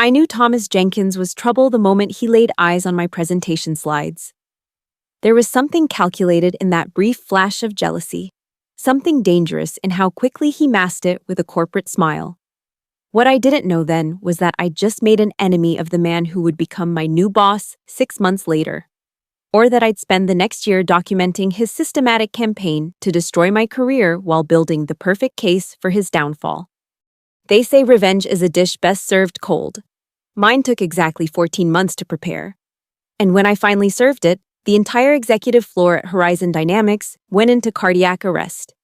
I knew Thomas Jenkins was trouble the moment he laid eyes on my presentation slides. There was something calculated in that brief flash of jealousy, something dangerous in how quickly he masked it with a corporate smile. What I didn't know then was that I'd just made an enemy of the man who would become my new boss 6 months later, or that I'd spend the next year documenting his systematic campaign to destroy my career while building the perfect case for his downfall. They say revenge is a dish best served cold. Mine took exactly 14 months to prepare. And when I finally served it, the entire executive floor at Horizon Dynamics went into cardiac arrest.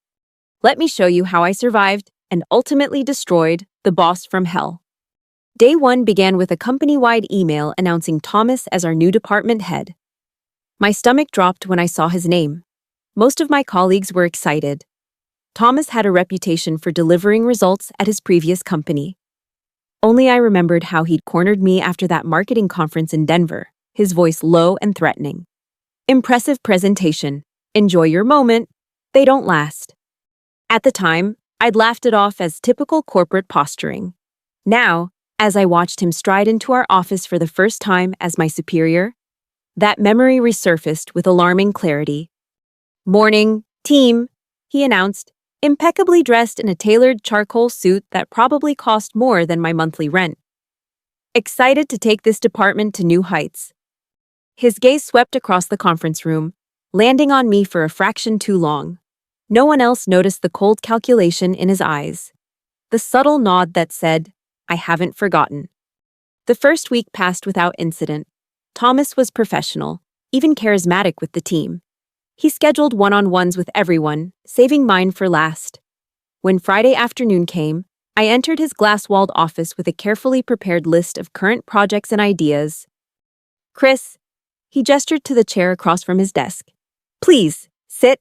Let me show you how I survived and ultimately destroyed the boss from hell. Day 1 began with a company-wide email announcing Thomas as our new department head. My stomach dropped when I saw his name. Most of my colleagues were excited. Thomas had a reputation for delivering results at his previous company. Only I remembered how he'd cornered me after that marketing conference in Denver, his voice low and threatening. Impressive presentation. Enjoy your moment. They don't last. At the time, I'd laughed it off as typical corporate posturing. Now, as I watched him stride into our office for the first time as my superior, that memory resurfaced with alarming clarity. "Morning, team," he announced, impeccably dressed in a tailored charcoal suit that probably cost more than my monthly rent. "Excited to take this department to new heights." His gaze swept across the conference room, landing on me for a fraction too long. No one else noticed the cold calculation in his eyes, the subtle nod that said, "I haven't forgotten." The first week passed without incident. Thomas was professional, even charismatic with the team. He scheduled one-on-ones with everyone, saving mine for last. When Friday afternoon came, I entered his glass-walled office with a carefully prepared list of current projects and ideas. "Chris," he gestured to the chair across from his desk. "Please, sit."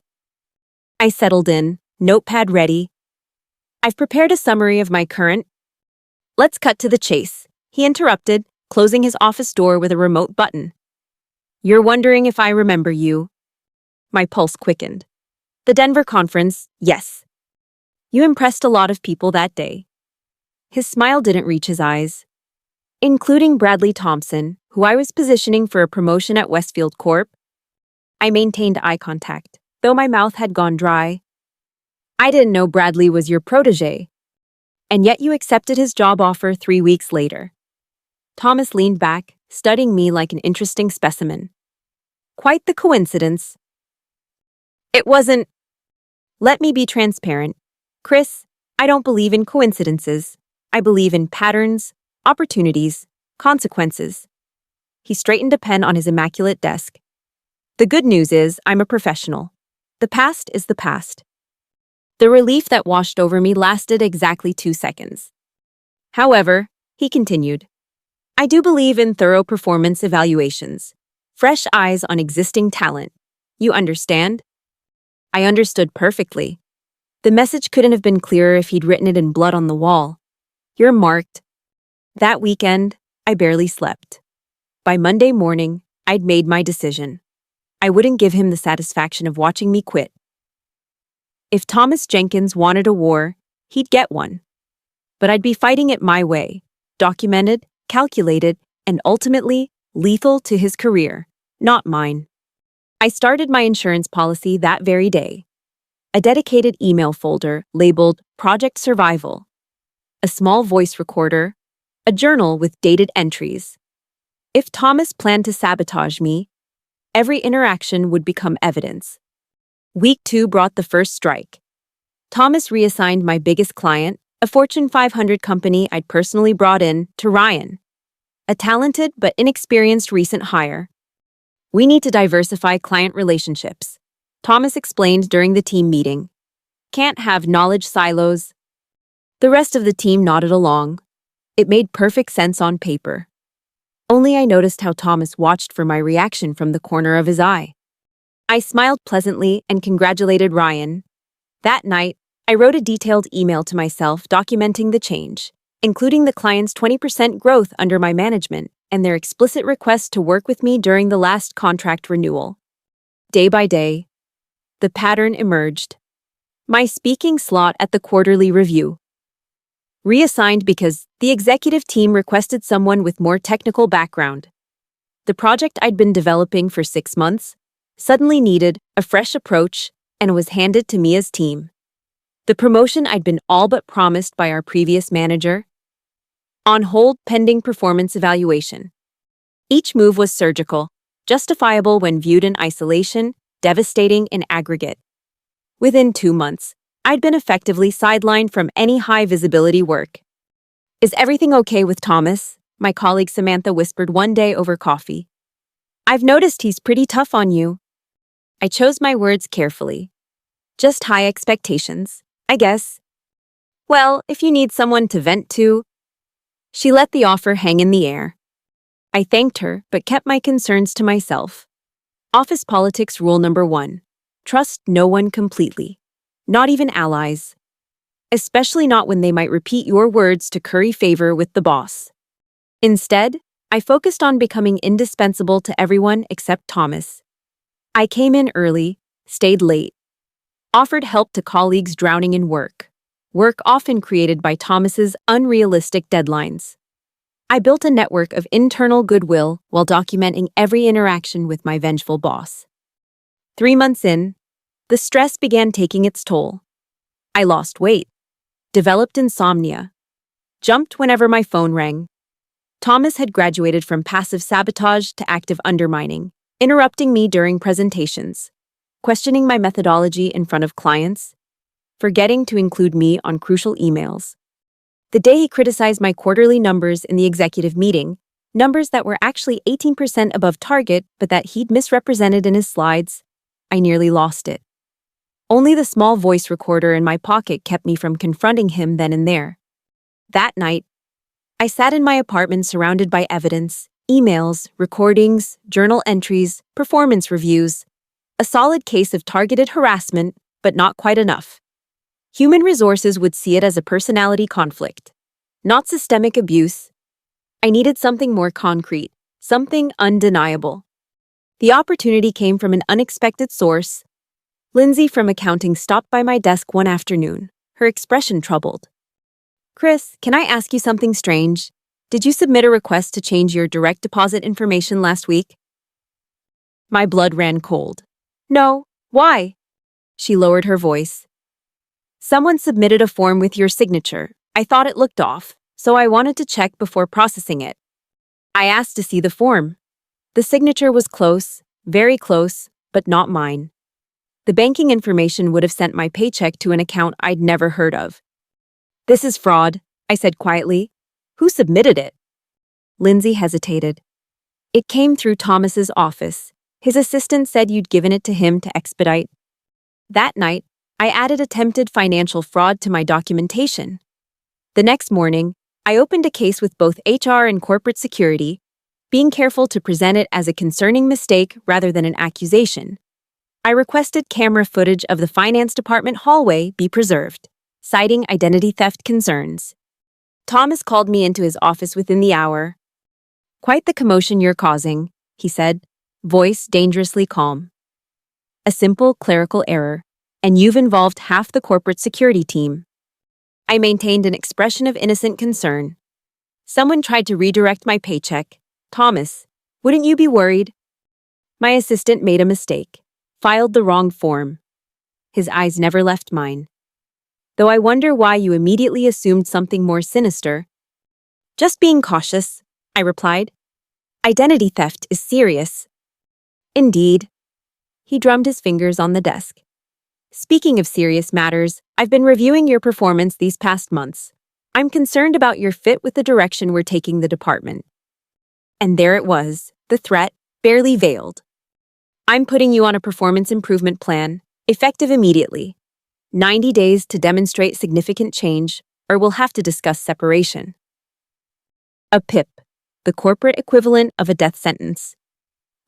I settled in, notepad ready. "I've prepared a summary of my current—" "Let's cut to the chase," he interrupted, closing his office door with a remote button. "You're wondering if I remember you." My pulse quickened. "The Denver conference, yes. You impressed a lot of people that day." His smile didn't reach his eyes. "Including Bradley Thompson, who I was positioning for a promotion at Westfield Corp." I maintained eye contact, though my mouth had gone dry. "I didn't know Bradley was your protégé. And yet you accepted his job offer 3 weeks later." Thomas leaned back, studying me like an interesting specimen. "Quite the coincidence." "It wasn't—" "Let me be transparent. Chris, I don't believe in coincidences. I believe in patterns, opportunities, consequences." He straightened a pen on his immaculate desk. "The good news is I'm a professional. The past is the past." The relief that washed over me lasted exactly 2 seconds. "However," he continued, "I do believe in thorough performance evaluations. Fresh eyes on existing talent. You understand?" I understood perfectly. The message couldn't have been clearer if he'd written it in blood on the wall. "You're marked." That weekend, I barely slept. By Monday morning, I'd made my decision. I wouldn't give him the satisfaction of watching me quit. If Thomas Jenkins wanted a war, he'd get one. But I'd be fighting it my way, documented, calculated, and ultimately lethal to his career, not mine. I started my insurance policy that very day. A dedicated email folder labeled Project Survival, a small voice recorder, a journal with dated entries. If Thomas planned to sabotage me, every interaction would become evidence. Week 2 brought the first strike. Thomas reassigned my biggest client, a Fortune 500 company I'd personally brought in, to Ryan, a talented but inexperienced recent hire. "We need to diversify client relationships," Thomas explained during the team meeting. "Can't have knowledge silos." The rest of the team nodded along. It made perfect sense on paper. Only I noticed how Thomas watched for my reaction from the corner of his eye. I smiled pleasantly and congratulated Ryan. That night, I wrote a detailed email to myself documenting the change, including the client's 20% growth under my management and their explicit request to work with me during the last contract renewal. Day by day, the pattern emerged. My speaking slot at the quarterly review. Reassigned because the executive team requested someone with more technical background. The project I'd been developing for 6 months suddenly needed a fresh approach and was handed to Mia's team. The promotion I'd been all but promised by our previous manager, on hold pending performance evaluation. Each move was surgical, justifiable when viewed in isolation, devastating in aggregate. Within 2 months, I'd been effectively sidelined from any high-visibility work. "Is everything okay with Thomas?" my colleague Samantha whispered one day over coffee. "I've noticed he's pretty tough on you." I chose my words carefully. "Just high expectations, I guess." "Well, if you need someone to vent to." She let the offer hang in the air. I thanked her, but kept my concerns to myself. Office politics rule number 1. Trust no one completely. Not even allies. Especially not when they might repeat your words to curry favor with the boss. Instead, I focused on becoming indispensable to everyone except Thomas. I came in early, stayed late, offered help to colleagues drowning in work often created by Thomas's unrealistic deadlines. I built a network of internal goodwill while documenting every interaction with my vengeful boss. 3 months in, the stress began taking its toll. I lost weight, developed insomnia, jumped whenever my phone rang. Thomas had graduated from passive sabotage to active undermining, interrupting me during presentations, questioning my methodology in front of clients, forgetting to include me on crucial emails. The day he criticized my quarterly numbers in the executive meeting, numbers that were actually 18% above target but that he'd misrepresented in his slides, I nearly lost it. Only the small voice recorder in my pocket kept me from confronting him then and there. That night, I sat in my apartment surrounded by evidence, emails, recordings, journal entries, performance reviews. A solid case of targeted harassment, but not quite enough. Human resources would see it as a personality conflict, not systemic abuse. I needed something more concrete, something undeniable. The opportunity came from an unexpected source. Lindsay from accounting stopped by my desk one afternoon, her expression troubled. "Chris, can I ask you something strange? Did you submit a request to change your direct deposit information last week?" My blood ran cold. "No, why?" She lowered her voice. "Someone submitted a form with your signature. I thought it looked off, so I wanted to check before processing it. I asked to see the form. The signature was close, very close, but not mine. The banking information would have sent my paycheck to an account I'd never heard of." "This is fraud," I said quietly. "Who submitted it?" Lindsay hesitated. "It came through Thomas's office. His assistant said you'd given it to him to expedite." That night, I added attempted financial fraud to my documentation. The next morning, I opened a case with both HR and corporate security, being careful to present it as a concerning mistake rather than an accusation. I requested camera footage of the finance department hallway be preserved, citing identity theft concerns. Thomas called me into his office within the hour. "Quite the commotion you're causing," he said, voice dangerously calm. "A simple clerical error, and you've involved half the corporate security team." I maintained an expression of innocent concern. "Someone tried to redirect my paycheck. Thomas, wouldn't you be worried?" My assistant made a mistake, filed the wrong form. His eyes never left mine. "Though I wonder why you immediately assumed something more sinister." "Just being cautious," I replied. "Identity theft is serious." "Indeed." He drummed his fingers on the desk. "Speaking of serious matters, I've been reviewing your performance these past months. I'm concerned about your fit with the direction we're taking the department." And there it was, the threat, barely veiled. "I'm putting you on a performance improvement plan, effective immediately. 90 days to demonstrate significant change, or we'll have to discuss separation." A PIP, the corporate equivalent of a death sentence.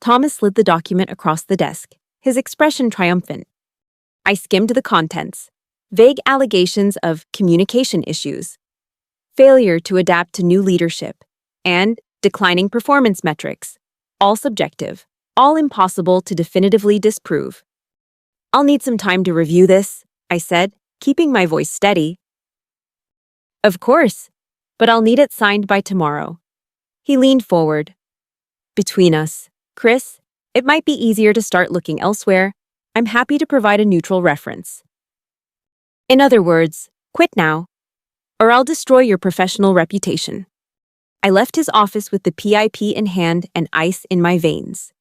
Thomas slid the document across the desk, his expression triumphant. I skimmed the contents. Vague allegations of communication issues, failure to adapt to new leadership, and declining performance metrics. All subjective, all impossible to definitively disprove. "I'll need some time to review this," I said, keeping my voice steady. Of course, but I'll need it signed by tomorrow. He leaned forward. Between us, Chris, it might be easier to start looking elsewhere. I'm happy to provide a neutral reference. In other words, quit now, or I'll destroy your professional reputation. I left his office with the PIP in hand and ice in my veins.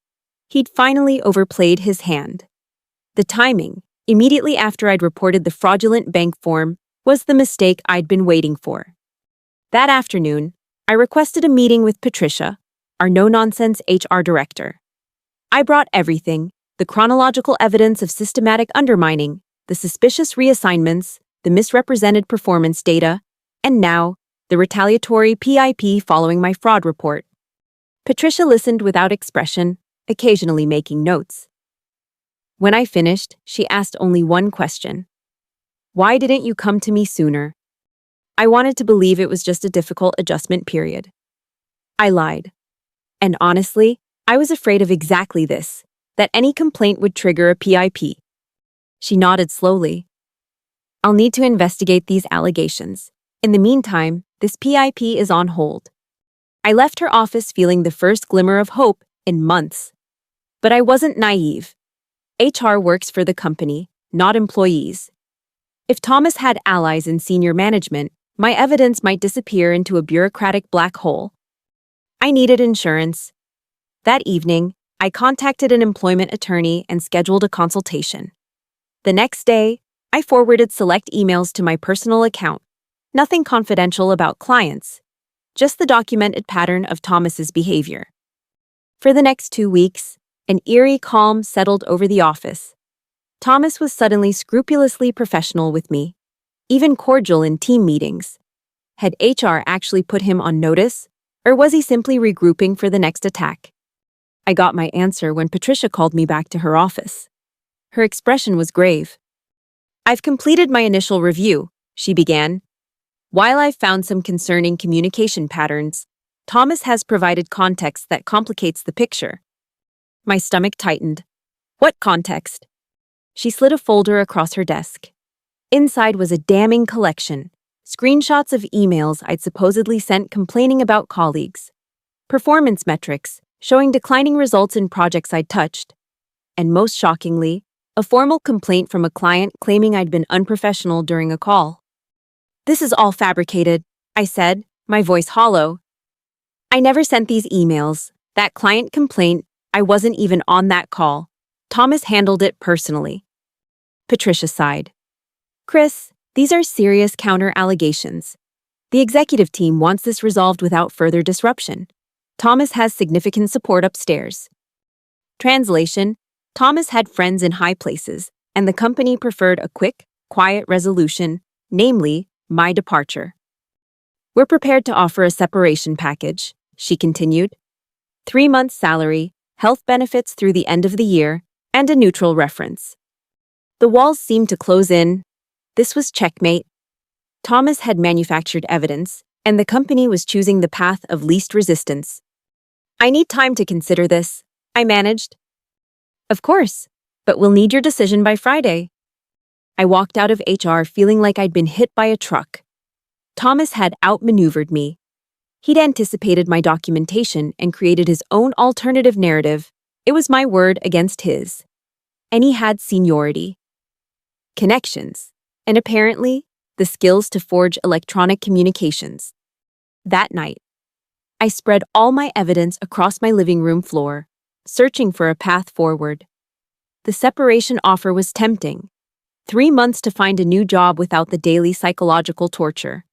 He'd finally overplayed his hand. The timing, immediately after I'd reported the fraudulent bank form, was the mistake I'd been waiting for. That afternoon, I requested a meeting with Patricia, our no-nonsense HR director. I brought everything: the chronological evidence of systematic undermining, the suspicious reassignments, the misrepresented performance data, and now, the retaliatory PIP following my fraud report. Patricia listened without expression, occasionally making notes. When I finished, she asked only one question. Why didn't you come to me sooner? I wanted to believe it was just a difficult adjustment period. I lied. And honestly, I was afraid of exactly this, that any complaint would trigger a PIP. She nodded slowly. I'll need to investigate these allegations. In the meantime, this PIP is on hold. I left her office feeling the first glimmer of hope in months. But I wasn't naive. HR works for the company, not employees. If Thomas had allies in senior management, my evidence might disappear into a bureaucratic black hole. I needed insurance. That evening, I contacted an employment attorney and scheduled a consultation. The next day, I forwarded select emails to my personal account. Nothing confidential about clients, just the documented pattern of Thomas's behavior. For the next 2 weeks, an eerie calm settled over the office. Thomas was suddenly scrupulously professional with me, even cordial in team meetings. Had HR actually put him on notice, or was he simply regrouping for the next attack? I got my answer when Patricia called me back to her office. Her expression was grave. I've completed my initial review, she began. While I've found some concerning communication patterns, Thomas has provided context that complicates the picture. My stomach tightened. What context? She slid a folder across her desk. Inside was a damning collection, screenshots of emails I'd supposedly sent complaining about colleagues, performance metrics showing declining results in projects I'd touched, and most shockingly, a formal complaint from a client claiming I'd been unprofessional during a call. This is all fabricated, I said, my voice hollow. I never sent these emails. That client complaint, I wasn't even on that call. Thomas handled it personally. Patricia sighed. Chris, these are serious counter-allegations. The executive team wants this resolved without further disruption. Thomas has significant support upstairs. Translation: Thomas had friends in high places, and the company preferred a quick, quiet resolution, namely, my departure. We're prepared to offer a separation package, she continued. 3 months' salary, health benefits through the end of the year, and a neutral reference. The walls seemed to close in. This was checkmate. Thomas had manufactured evidence, and the company was choosing the path of least resistance. I need time to consider this, I managed. Of course, but we'll need your decision by Friday. I walked out of HR feeling like I'd been hit by a truck. Thomas had outmaneuvered me. He'd anticipated my documentation and created his own alternative narrative. It was my word against his. And he had seniority, connections, and apparently, the skills to forge electronic communications. That night, I spread all my evidence across my living room floor, searching for a path forward. The separation offer was tempting. 3 months to find a new job without the daily psychological torture.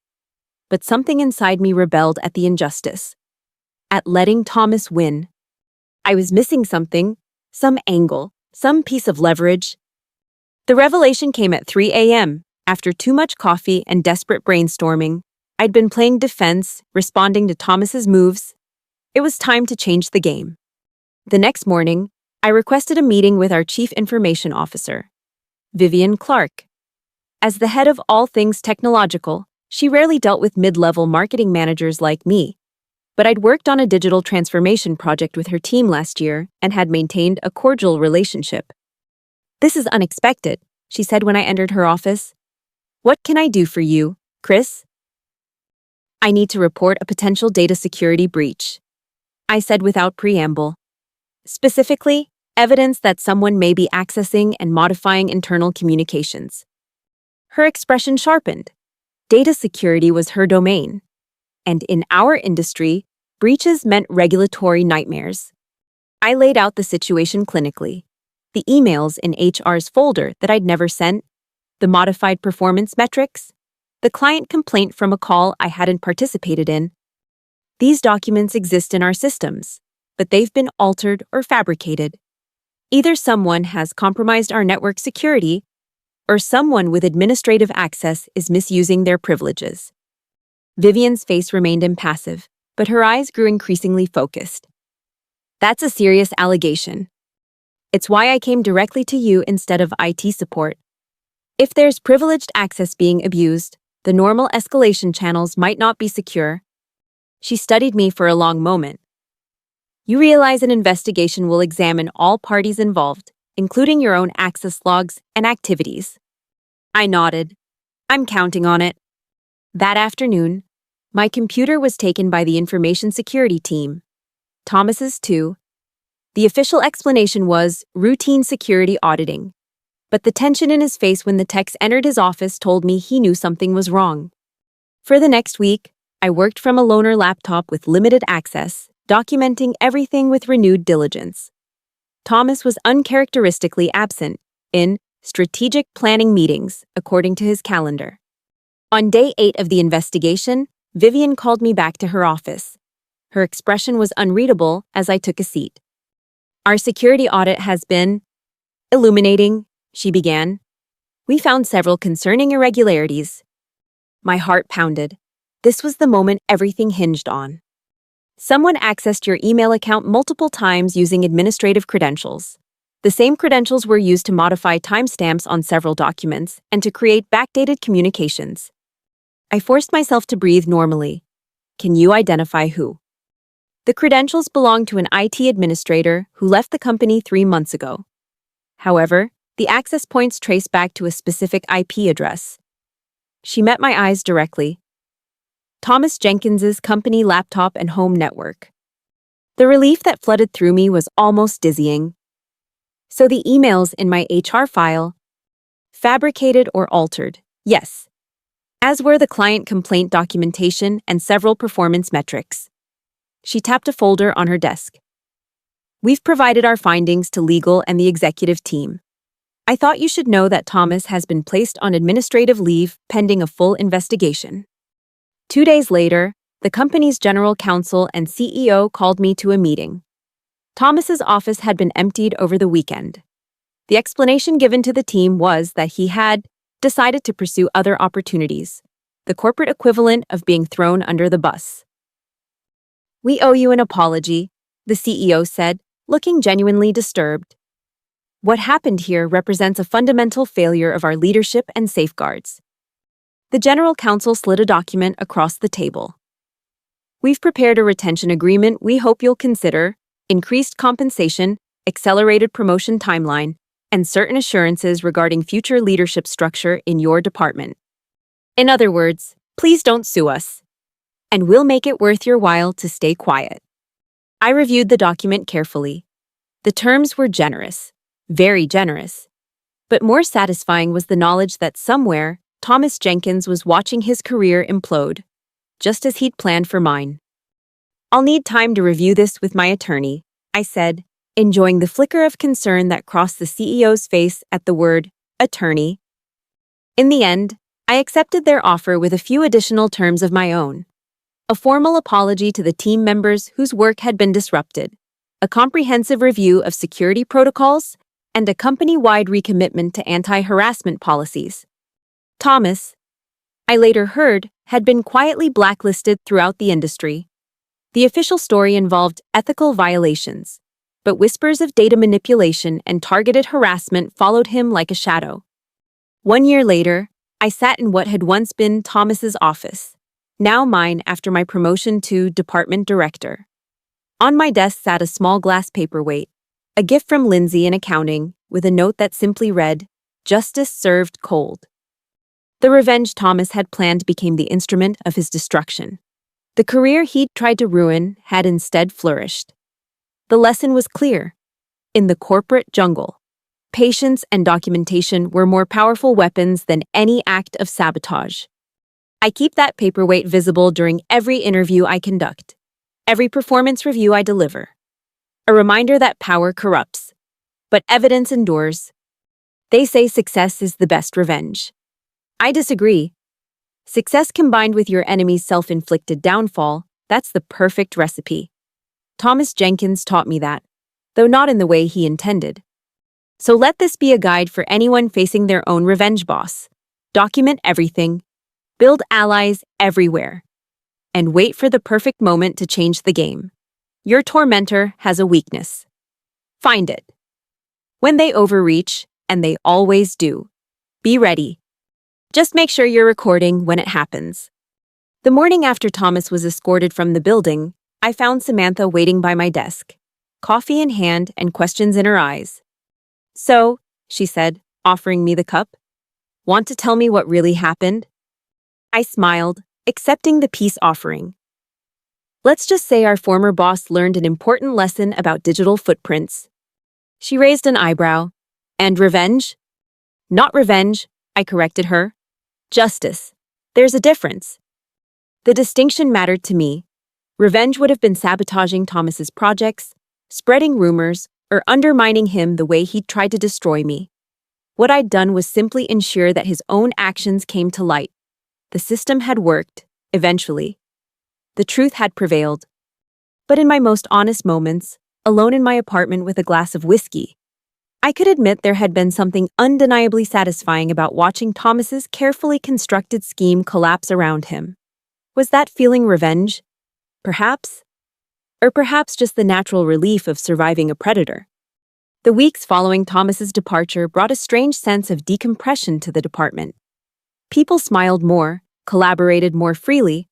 But something inside me rebelled at the injustice, at letting Thomas win. I was missing something, some angle, some piece of leverage. The revelation came at 3 a.m., after too much coffee and desperate brainstorming. I'd been playing defense, responding to Thomas's moves. It was time to change the game. The next morning, I requested a meeting with our Chief Information Officer, Vivian Clark. As the head of all things technological, she rarely dealt with mid-level marketing managers like me. But I'd worked on a digital transformation project with her team last year and had maintained a cordial relationship. This is unexpected, she said when I entered her office. What can I do for you, Chris? I need to report a potential data security breach, I said without preamble. Specifically, evidence that someone may be accessing and modifying internal communications. Her expression sharpened. Data security was her domain. And in our industry, breaches meant regulatory nightmares. I laid out the situation clinically. The emails in HR's folder that I'd never sent, the modified performance metrics, the client complaint from a call I hadn't participated in. These documents exist in our systems, but they've been altered or fabricated. Either someone has compromised our network security, or someone with administrative access is misusing their privileges. Vivian's face remained impassive, but her eyes grew increasingly focused. That's a serious allegation. It's why I came directly to you instead of IT support. If there's privileged access being abused, the normal escalation channels might not be secure. She studied me for a long moment. You realize an investigation will examine all parties involved, including your own access logs and activities. I nodded. I'm counting on it. That afternoon, my computer was taken by the information security team. Thomas's too. The official explanation was routine security auditing. But the tension in his face when the techs entered his office told me he knew something was wrong. For the next week, I worked from a loaner laptop with limited access, documenting everything with renewed diligence. Thomas was uncharacteristically absent in strategic planning meetings, according to his calendar. On day 8 of the investigation, Vivian called me back to her office. Her expression was unreadable as I took a seat. Our security audit has been illuminating, she began. We found several concerning irregularities. My heart pounded. This was the moment everything hinged on. Someone accessed your email account multiple times using administrative credentials. The same credentials were used to modify timestamps on several documents and to create backdated communications. I forced myself to breathe normally. Can you identify who? The credentials belonged to an IT administrator who left the company 3 months ago. However, the access points trace back to a specific IP address. She met my eyes directly. Thomas Jenkins's company laptop and home network. The relief that flooded through me was almost dizzying. So the emails in my HR file, fabricated or altered, yes. As were the client complaint documentation and several performance metrics. She tapped a folder on her desk. We've provided our findings to legal and the executive team. I thought you should know that Thomas has been placed on administrative leave pending a full investigation. 2 days later, the company's general counsel and CEO called me to a meeting. Thomas's office had been emptied over the weekend. The explanation given to the team was that he had decided to pursue other opportunities, the corporate equivalent of being thrown under the bus. We owe you an apology, the CEO said, looking genuinely disturbed. What happened here represents a fundamental failure of our leadership and safeguards. The general counsel slid a document across the table. We've prepared a retention agreement we hope you'll consider, increased compensation, accelerated promotion timeline, and certain assurances regarding future leadership structure in your department. In other words, please don't sue us, and we'll make it worth your while to stay quiet. I reviewed the document carefully. The terms were generous, very generous. But more satisfying was the knowledge that somewhere, Thomas Jenkins was watching his career implode, just as he'd planned for mine. I'll need time to review this with my attorney, I said, enjoying the flicker of concern that crossed the CEO's face at the word attorney. In the end, I accepted their offer with a few additional terms of my own. A formal apology to the team members whose work had been disrupted, a comprehensive review of security protocols, and a company-wide recommitment to anti-harassment policies. Thomas, I later heard, had been quietly blacklisted throughout the industry. The official story involved ethical violations, but whispers of data manipulation and targeted harassment followed him like a shadow. 1 year later, I sat in what had once been Thomas's office, now mine after my promotion to department director. On my desk sat a small glass paperweight, a gift from Lindsay in accounting, with a note that simply read, "Justice served cold." The revenge Thomas had planned became the instrument of his destruction. The career he'd tried to ruin had instead flourished. The lesson was clear. In the corporate jungle, patience and documentation were more powerful weapons than any act of sabotage. I keep that paperweight visible during every interview I conduct, every performance review I deliver. A reminder that power corrupts, but evidence endures. They say success is the best revenge. I disagree. Success combined with your enemy's self-inflicted downfall, that's the perfect recipe. Thomas Jenkins taught me that, though not in the way he intended. So let this be a guide for anyone facing their own revenge boss. Document everything, build allies everywhere, and wait for the perfect moment to change the game. Your tormentor has a weakness. Find it. When they overreach, and they always do, be ready. Just make sure you're recording when it happens. The morning after Thomas was escorted from the building, I found Samantha waiting by my desk, coffee in hand and questions in her eyes. "So," she said, offering me the cup, "want to tell me what really happened?" I smiled, accepting the peace offering. "Let's just say our former boss learned an important lesson about digital footprints." She raised an eyebrow. "And revenge?" "Not revenge," I corrected her. "Justice. There's a difference." The distinction mattered to me. Revenge would have been sabotaging Thomas's projects, spreading rumors, or undermining him the way he'd tried to destroy me. What I'd done was simply ensure that his own actions came to light. The system had worked, eventually. The truth had prevailed. But in my most honest moments, alone in my apartment with a glass of whiskey, I could admit there had been something undeniably satisfying about watching Thomas's carefully constructed scheme collapse around him. Was that feeling revenge? Perhaps. Or perhaps just the natural relief of surviving a predator. The weeks following Thomas's departure brought a strange sense of decompression to the department. People smiled more, collaborated more freely.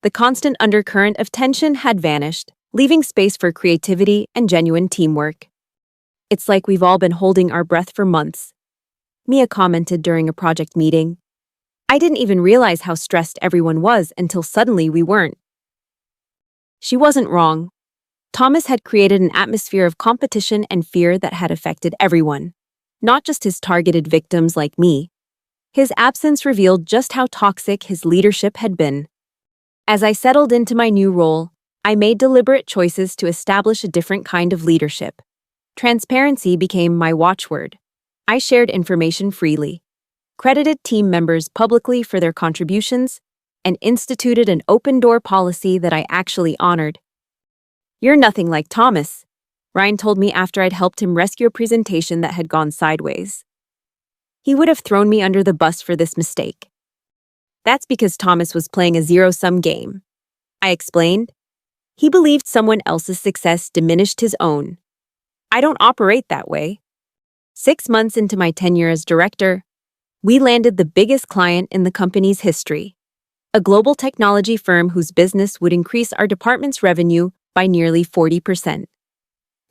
The constant undercurrent of tension had vanished, leaving space for creativity and genuine teamwork. "It's like we've all been holding our breath for months," Mia commented during a project meeting. "I didn't even realize how stressed everyone was until suddenly we weren't." She wasn't wrong. Thomas had created an atmosphere of competition and fear that had affected everyone, not just his targeted victims like me. His absence revealed just how toxic his leadership had been. As I settled into my new role, I made deliberate choices to establish a different kind of leadership. Transparency became my watchword. I shared information freely, credited team members publicly for their contributions, and instituted an open-door policy that I actually honored. "You're nothing like Thomas," Ryan told me after I'd helped him rescue a presentation that had gone sideways. "He would have thrown me under the bus for this mistake." "That's because Thomas was playing a zero-sum game," I explained. "He believed someone else's success diminished his own. I don't operate that way." 6 months into my tenure as director, we landed the biggest client in the company's history, a global technology firm whose business would increase our department's revenue by nearly 40%.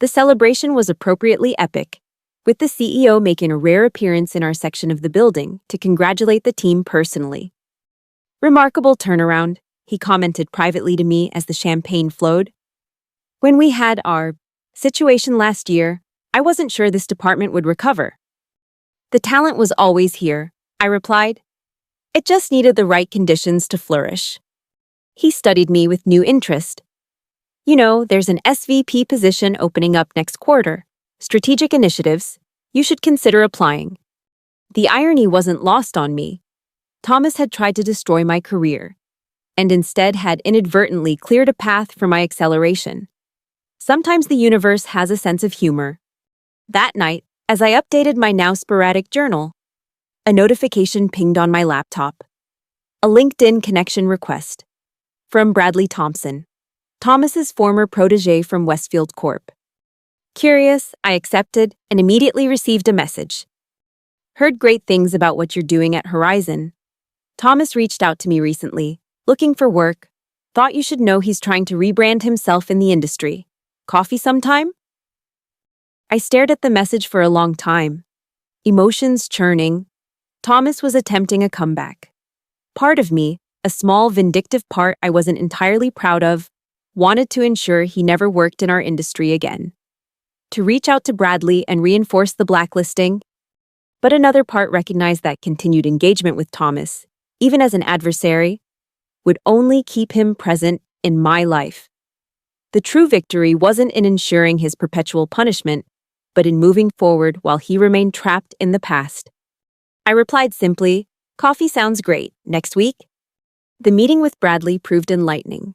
The celebration was appropriately epic, with the CEO making a rare appearance in our section of the building to congratulate the team personally. "Remarkable turnaround," he commented privately to me as the champagne flowed. "When we had our situation last year, I wasn't sure this department would recover." "The talent was always here," I replied. "It just needed the right conditions to flourish." He studied me with new interest. "You know, there's an SVP position opening up next quarter. Strategic initiatives. You should consider applying." The irony wasn't lost on me. Thomas had tried to destroy my career, and instead had inadvertently cleared a path for my acceleration. Sometimes the universe has a sense of humor. That night, as I updated my now sporadic journal, a notification pinged on my laptop. A LinkedIn connection request. From Bradley Thompson, Thomas's former protege from Westfield Corp. Curious, I accepted and immediately received a message. "Heard great things about what you're doing at Horizon. Thomas reached out to me recently, looking for work. Thought you should know he's trying to rebrand himself in the industry. Coffee sometime?" I stared at the message for a long time, emotions churning. Thomas was attempting a comeback. Part of me, a small vindictive part I wasn't entirely proud of, wanted to ensure he never worked in our industry again. To reach out to Bradley and reinforce the blacklisting, but another part recognized that continued engagement with Thomas, even as an adversary, would only keep him present in my life. The true victory wasn't in ensuring his perpetual punishment, but in moving forward while he remained trapped in the past. I replied simply, "Coffee sounds great. Next week?" The meeting with Bradley proved enlightening.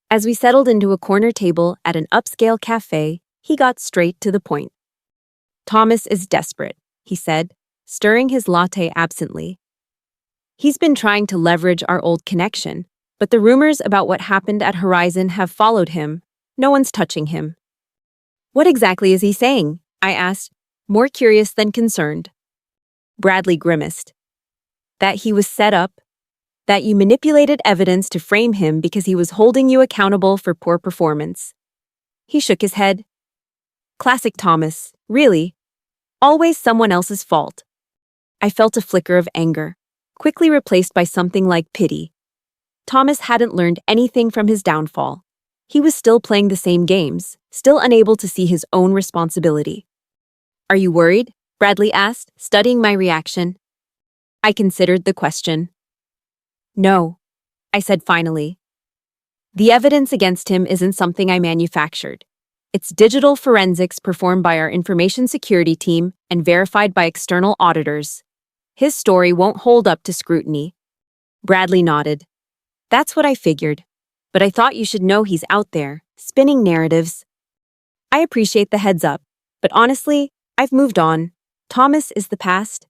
As we settled into a corner table at an upscale cafe, he got straight to the point. "Thomas is desperate," he said, stirring his latte absently. "He's been trying to leverage our old connection, but the rumors about what happened at Horizon have followed him. No one's touching him." "What exactly is he saying?" I asked, more curious than concerned. Bradley grimaced. "That he was set up, that you manipulated evidence to frame him because he was holding you accountable for poor performance." He shook his head. "Classic Thomas, really. Always someone else's fault." I felt a flicker of anger, quickly replaced by something like pity. Thomas hadn't learned anything from his downfall. He was still playing the same games, still unable to see his own responsibility. "Are you worried?" Bradley asked, studying my reaction. I considered the question. "No," I said finally. "The evidence against him isn't something I manufactured. It's digital forensics performed by our information security team and verified by external auditors. His story won't hold up to scrutiny." Bradley nodded. "That's what I figured. But I thought you should know he's out there, spinning narratives." "I appreciate the heads up, but honestly, I've moved on. Thomas is the past."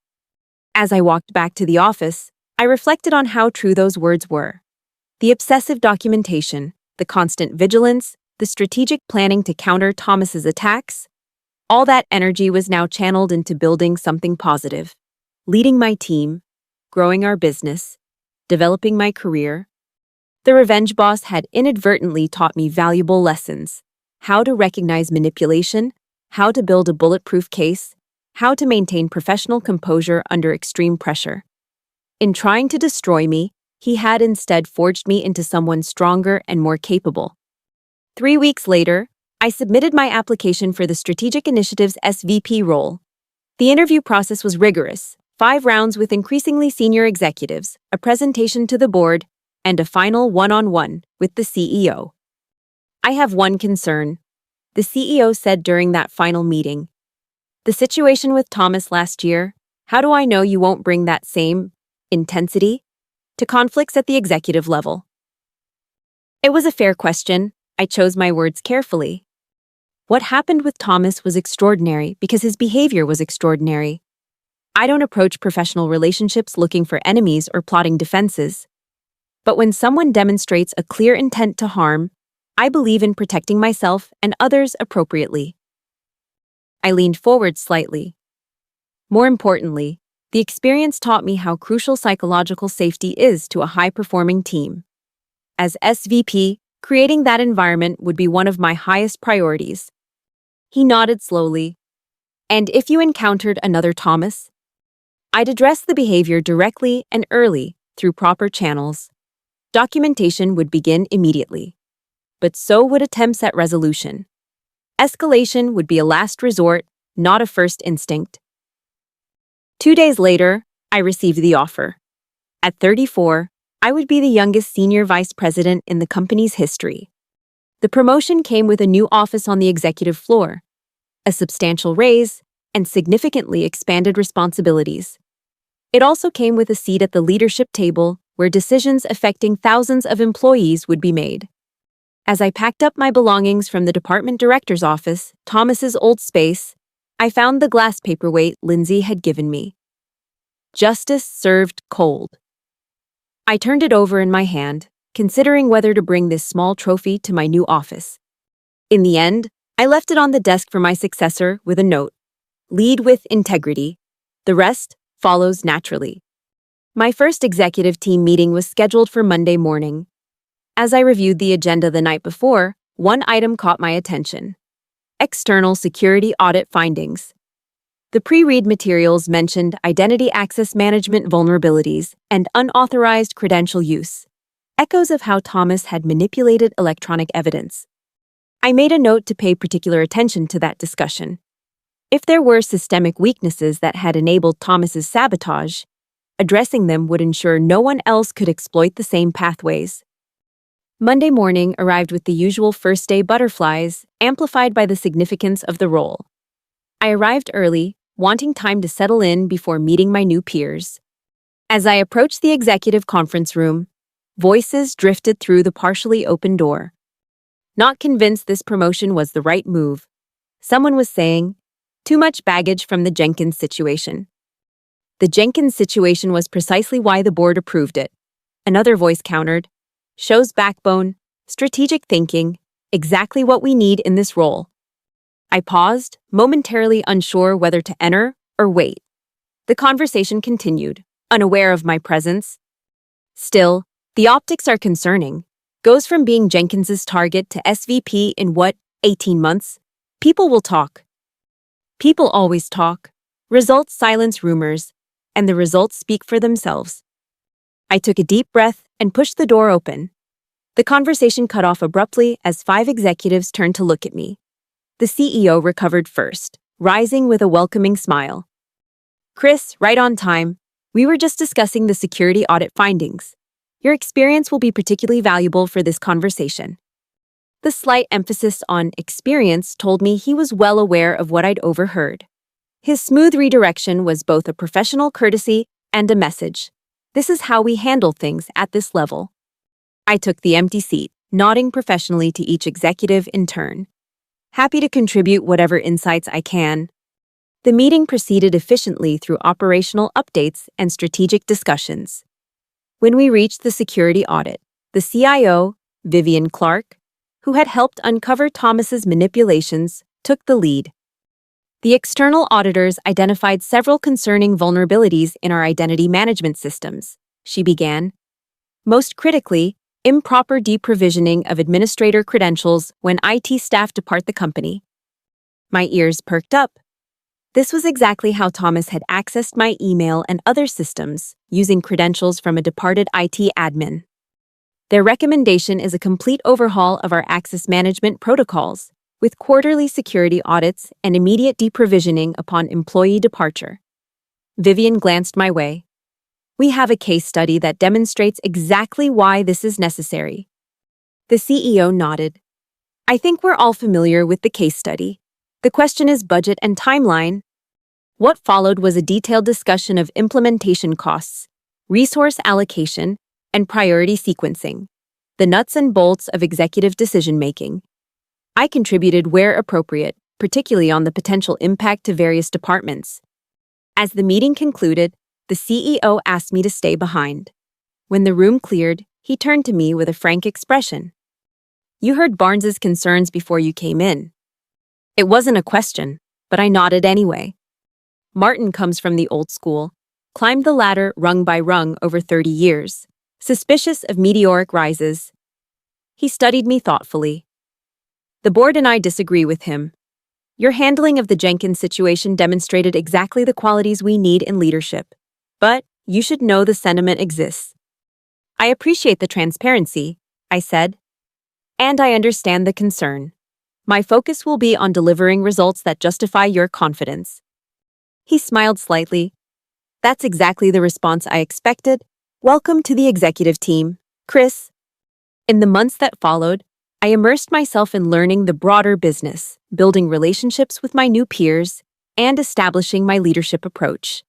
As I walked back to the office, I reflected on how true those words were. The obsessive documentation, the constant vigilance, the strategic planning to counter Thomas's attacks, all that energy was now channeled into building something positive. Leading my team, growing our business, developing my career. The revenge boss had inadvertently taught me valuable lessons: how to recognize manipulation, how to build a bulletproof case, how to maintain professional composure under extreme pressure. In trying to destroy me, he had instead forged me into someone stronger and more capable. 3 weeks later, I submitted my application for the Strategic Initiatives SVP role. The interview process was rigorous: 5 rounds with increasingly senior executives, a presentation to the board, and a final one-on-one with the CEO. "I have one concern," the CEO said during that final meeting. "The situation with Thomas last year, how do I know you won't bring that same intensity to conflicts at the executive level?" It was a fair question. I chose my words carefully. What happened with Thomas was extraordinary because his behavior was extraordinary. I don't approach professional relationships looking for enemies or plotting defenses. But when someone demonstrates a clear intent to harm, I believe in protecting myself and others appropriately. I leaned forward slightly. More importantly, the experience taught me how crucial psychological safety is to a high-performing team. As SVP, creating that environment would be one of my highest priorities. He nodded slowly. "And if you encountered another Thomas?" I'd address the behavior directly and early through proper channels. Documentation would begin immediately. But so would attempts at resolution. Escalation would be a last resort, not a first instinct. 2 days later, I received the offer. At 34, I would be the youngest senior vice president in the company's history. The promotion came with a new office on the executive floor, a substantial raise, and significantly expanded responsibilities. It also came with a seat at the leadership table where decisions affecting thousands of employees would be made. As I packed up my belongings from the department director's office, Thomas's old space, I found the glass paperweight Lindsay had given me. Justice served cold. I turned it over in my hand, considering whether to bring this small trophy to my new office. In the end, I left it on the desk for my successor with a note: "Lead with integrity. The rest follows naturally." My first executive team meeting was scheduled for Monday morning. As I reviewed the agenda the night before, one item caught my attention: external security audit findings. The pre-read materials mentioned identity access management vulnerabilities and unauthorized credential use, echoes of how Thomas had manipulated electronic evidence. I made a note to pay particular attention to that discussion. If there were systemic weaknesses that had enabled Thomas's sabotage, addressing them would ensure no one else could exploit the same pathways. Monday morning arrived with the usual first-day butterflies, amplified by the significance of the role. I arrived early, wanting time to settle in before meeting my new peers. As I approached the executive conference room, voices drifted through the partially open door. Not convinced this promotion was the right move, someone was saying, too much baggage from the Jenkins situation. The Jenkins situation was precisely why the board approved it. Another voice countered, shows backbone, strategic thinking, exactly what we need in this role. I paused, momentarily unsure whether to enter or wait. The conversation continued, unaware of my presence. Still, the optics are concerning. Goes from being Jenkins's target to SVP in what, 18 months? People will talk. People always talk. Results silence rumors, and the results speak for themselves. I took a deep breath and pushed the door open. The conversation cut off abruptly as 5 executives turned to look at me. The CEO recovered first, rising with a welcoming smile. Chris, right on time. We were just discussing the security audit findings. Your experience will be particularly valuable for this conversation. The slight emphasis on experience told me he was well aware of what I'd overheard. His smooth redirection was both a professional courtesy and a message. This is how we handle things at this level. I took the empty seat, nodding professionally to each executive in turn. Happy to contribute whatever insights I can. The meeting proceeded efficiently through operational updates and strategic discussions. When we reached the security audit, the CIO, Vivian Clark, who had helped uncover Thomas's manipulations, took the lead. The external auditors identified several concerning vulnerabilities in our identity management systems, she began. Most critically, improper deprovisioning of administrator credentials when IT staff depart the company. My ears perked up. This was exactly how Thomas had accessed my email and other systems, using credentials from a departed IT admin. Their recommendation is a complete overhaul of our access management protocols, with quarterly security audits and immediate deprovisioning upon employee departure. Vivian glanced my way. We have a case study that demonstrates exactly why this is necessary. The CEO nodded. I think we're all familiar with the case study. The question is budget and timeline. What followed was a detailed discussion of implementation costs, resource allocation, and priority sequencing, the nuts and bolts of executive decision-making. I contributed where appropriate, particularly on the potential impact to various departments. As the meeting concluded, the CEO asked me to stay behind. When the room cleared, he turned to me with a frank expression. You heard Barnes's concerns before you came in. It wasn't a question, but I nodded anyway. Martin comes from the old school, climbed the ladder rung by rung over 30 years, suspicious of meteoric rises. He studied me thoughtfully. The board and I disagree with him. Your handling of the Jenkins situation demonstrated exactly the qualities we need in leadership. But you should know the sentiment exists. I appreciate the transparency, I said. And I understand the concern. My focus will be on delivering results that justify your confidence. He smiled slightly. That's exactly the response I expected. Welcome to the executive team, Chris. In the months that followed, I immersed myself in learning the broader business, building relationships with my new peers, and establishing my leadership approach.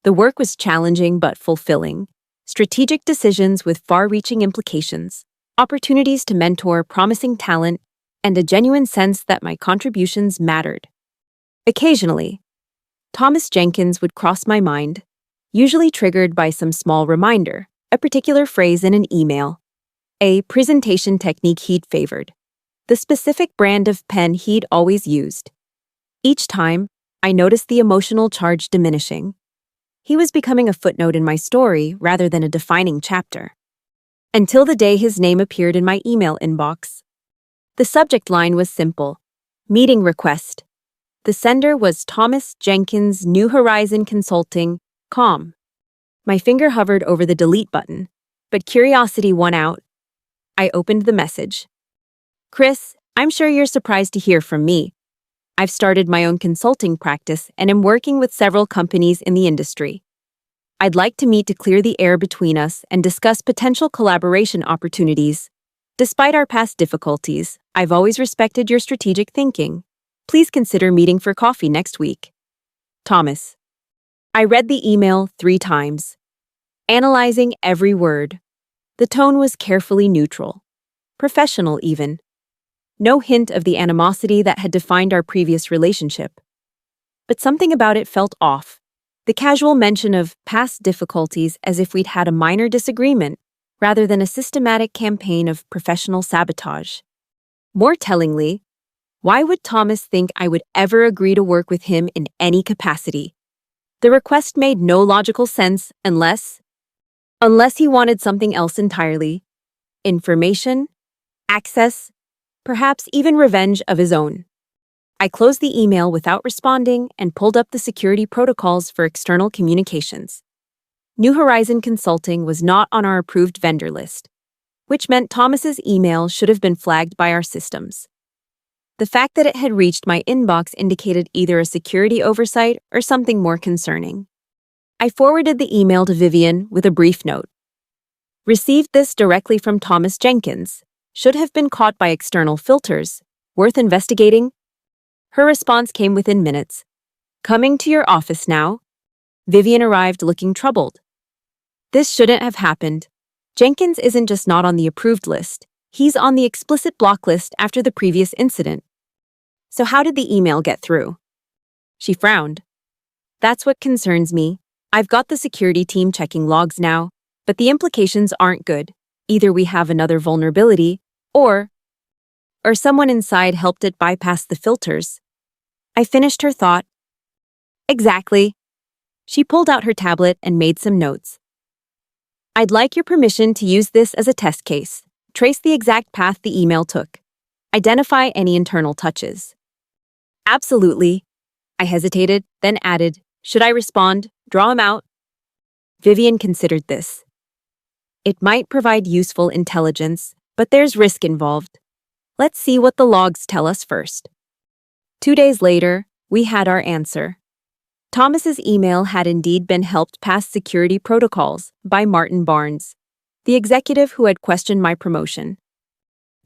The work was challenging but fulfilling. Strategic decisions with far-reaching implications, opportunities to mentor promising talent, and a genuine sense that my contributions mattered. Occasionally, Thomas Jenkins would cross my mind, usually triggered by some small reminder, a particular phrase in an email, a presentation technique he'd favored, the specific brand of pen he'd always used. Each time, I noticed the emotional charge diminishing. He was becoming a footnote in my story rather than a defining chapter. Until the day his name appeared in my email inbox. The subject line was simple: meeting request. The sender was Thomas Jenkins, New Horizon Consulting, com. My finger hovered over the delete button, but curiosity won out. I opened the message. Chris, I'm sure you're surprised to hear from me. I've started my own consulting practice and am working with several companies in the industry. I'd like to meet to clear the air between us and discuss potential collaboration opportunities. Despite our past difficulties, I've always respected your strategic thinking. Please consider meeting for coffee next week. Thomas. I read the email 3 times, analyzing every word. The tone was carefully neutral, professional even. No hint of the animosity that had defined our previous relationship. But something about it felt off. The casual mention of past difficulties as if we'd had a minor disagreement, rather than a systematic campaign of professional sabotage. More tellingly, why would Thomas think I would ever agree to work with him in any capacity? The request made no logical sense unless he wanted something else entirely. Information, access, perhaps even revenge of his own. I closed the email without responding and pulled up the security protocols for external communications. New Horizon Consulting was not on our approved vendor list, which meant Thomas's email should have been flagged by our systems. The fact that it had reached my inbox indicated either a security oversight or something more concerning. I forwarded the email to Vivian with a brief note. Received this directly from Thomas Jenkins. Should have been caught by external filters. Worth investigating? Her response came within minutes. Coming to your office now. Vivian arrived looking troubled. This shouldn't have happened. Jenkins isn't just not on the approved list. He's on the explicit block list after the previous incident. So how did the email get through? She frowned. That's what concerns me. I've got the security team checking logs now, but the implications aren't good. Either we have another vulnerability, or someone inside helped it bypass the filters. I finished her thought. Exactly. She pulled out her tablet and made some notes. I'd like your permission to use this as a test case. Trace the exact path the email took. Identify any internal touches. Absolutely. I hesitated, then added, should I respond? Draw him out? Vivian considered this. It might provide useful intelligence, but there's risk involved. Let's see what the logs tell us first. 2 days later, we had our answer. Thomas's email had indeed been helped past security protocols by Martin Barnes, the executive who had questioned my promotion.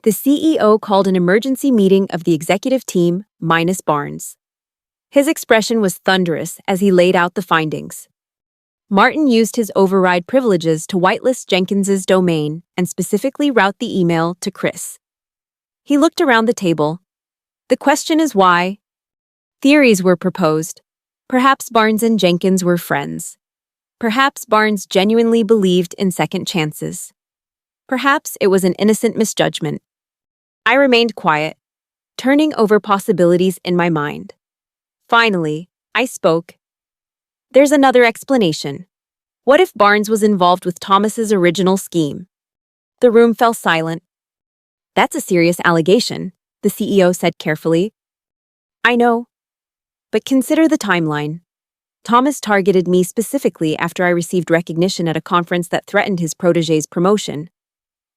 The CEO called an emergency meeting of the executive team minus Barnes. His expression was thunderous as he laid out the findings. Martin used his override privileges to whitelist Jenkins's domain and specifically route the email to Chris. He looked around the table. The question is why? Theories were proposed. Perhaps Barnes and Jenkins were friends. Perhaps Barnes genuinely believed in second chances. Perhaps it was an innocent misjudgment. I remained quiet, turning over possibilities in my mind. Finally, I spoke. There's another explanation. What if Barnes was involved with Thomas's original scheme? The room fell silent. That's a serious allegation, the CEO said carefully. I know. But consider the timeline. Thomas targeted me specifically after I received recognition at a conference that threatened his protégé's promotion.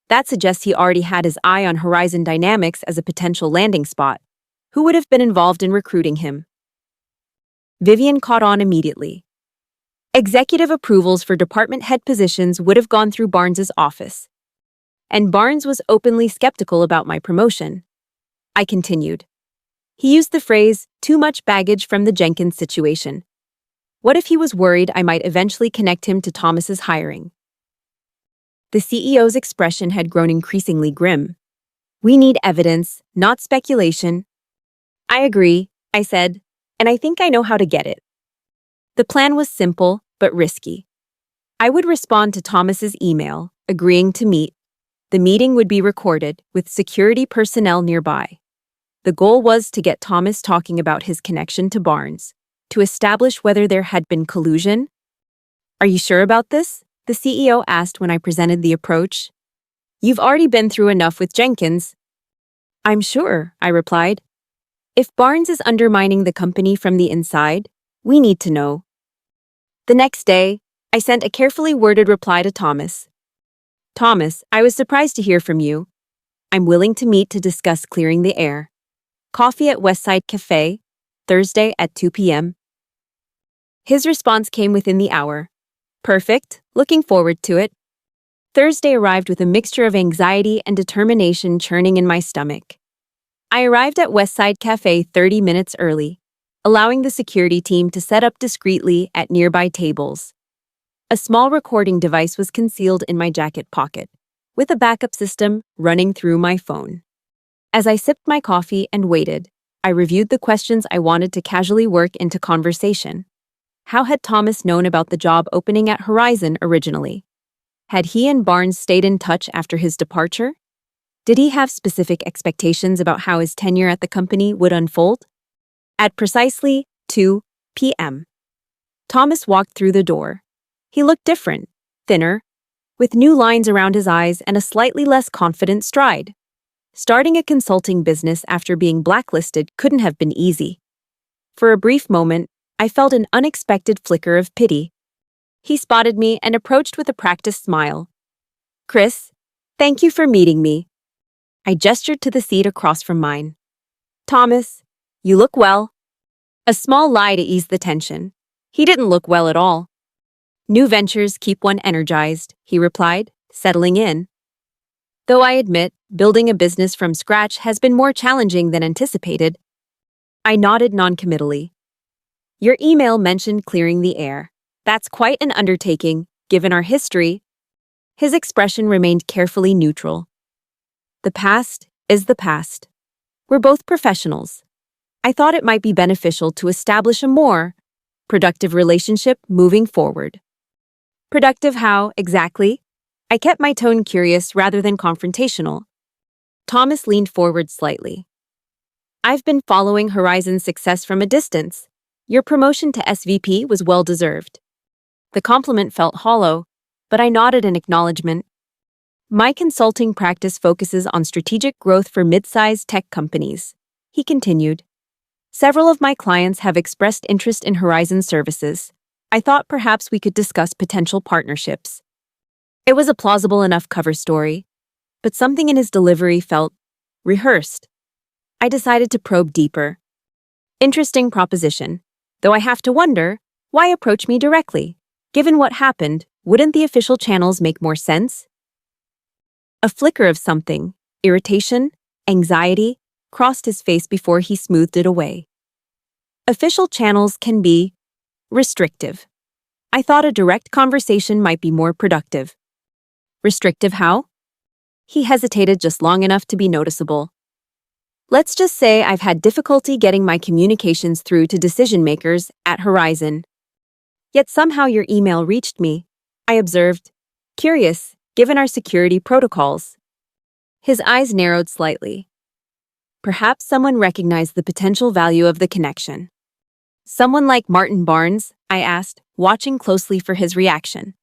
That suggests he already had his eye on Horizon Dynamics as a potential landing spot. Who would have been involved in recruiting him? Vivian caught on immediately. Executive approvals for department head positions would have gone through Barnes's office. And Barnes was openly skeptical about my promotion. I continued. He used the phrase, too much baggage from the Jenkins situation. What if he was worried I might eventually connect him to Thomas's hiring? The CEO's expression had grown increasingly grim. We need evidence, not speculation. I agree, I said, and I think I know how to get it. The plan was simple, but risky. I would respond to Thomas's email, agreeing to meet. The meeting would be recorded, with security personnel nearby. The goal was to get Thomas talking about his connection to Barnes, to establish whether there had been collusion. Are you sure about this? The CEO asked when I presented the approach. You've already been through enough with Jenkins. I'm sure, I replied. If Barnes is undermining the company from the inside, we need to know. The next day, I sent a carefully worded reply to Thomas. Thomas, I was surprised to hear from you. I'm willing to meet to discuss clearing the air. Coffee at Westside Cafe, Thursday at 2 p.m. His response came within the hour. Perfect, looking forward to it. Thursday arrived with a mixture of anxiety and determination churning in my stomach. I arrived at Westside Cafe 30 minutes early, allowing the security team to set up discreetly at nearby tables. A small recording device was concealed in my jacket pocket, with a backup system running through my phone. As I sipped my coffee and waited, I reviewed the questions I wanted to casually work into conversation. How had Thomas known about the job opening at Horizon originally? Had he and Barnes stayed in touch after his departure? Did he have specific expectations about how his tenure at the company would unfold? At precisely 2 p.m., Thomas walked through the door. He looked different, thinner, with new lines around his eyes and a slightly less confident stride. Starting a consulting business after being blacklisted couldn't have been easy. For a brief moment, I felt an unexpected flicker of pity. He spotted me and approached with a practiced smile. Chris, thank you for meeting me. I gestured to the seat across from mine. Thomas, you look well. A small lie to ease the tension. He didn't look well at all. New ventures keep one energized, he replied, settling in. Though I admit, building a business from scratch has been more challenging than anticipated. I nodded noncommittally. Your email mentioned clearing the air. That's quite an undertaking, given our history. His expression remained carefully neutral. The past is the past. We're both professionals. I thought it might be beneficial to establish a more productive relationship moving forward. Productive how, exactly? I kept my tone curious rather than confrontational. Thomas leaned forward slightly. I've been following Horizon's success from a distance. Your promotion to SVP was well-deserved. The compliment felt hollow, but I nodded in acknowledgement. My consulting practice focuses on strategic growth for mid-sized tech companies, he continued. Several of my clients have expressed interest in Horizon services. I thought perhaps we could discuss potential partnerships. It was a plausible enough cover story, but something in his delivery felt rehearsed. I decided to probe deeper. Interesting proposition, though I have to wonder, why approach me directly? Given what happened, wouldn't the official channels make more sense? A flicker of something, irritation, anxiety, crossed his face before he smoothed it away. Official channels can be restrictive. I thought a direct conversation might be more productive. Restrictive how? He hesitated just long enough to be noticeable. Let's just say I've had difficulty getting my communications through to decision-makers at Horizon. Yet somehow your email reached me, I observed, curious, given our security protocols. His eyes narrowed slightly. Perhaps someone recognized the potential value of the connection. Someone like Martin Barnes, I asked, watching closely for his reaction.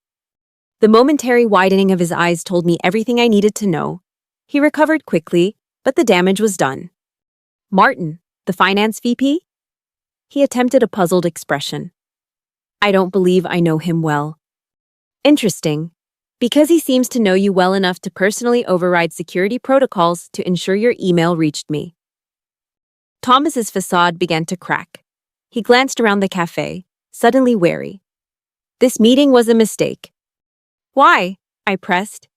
The momentary widening of his eyes told me everything I needed to know. He recovered quickly, but the damage was done. Martin, the finance VP? He attempted a puzzled expression. I don't believe I know him well. Interesting. Because he seems to know you well enough to personally override security protocols to ensure your email reached me. Thomas's facade began to crack. He glanced around the cafe, suddenly wary. This meeting was a mistake. Why? I pressed.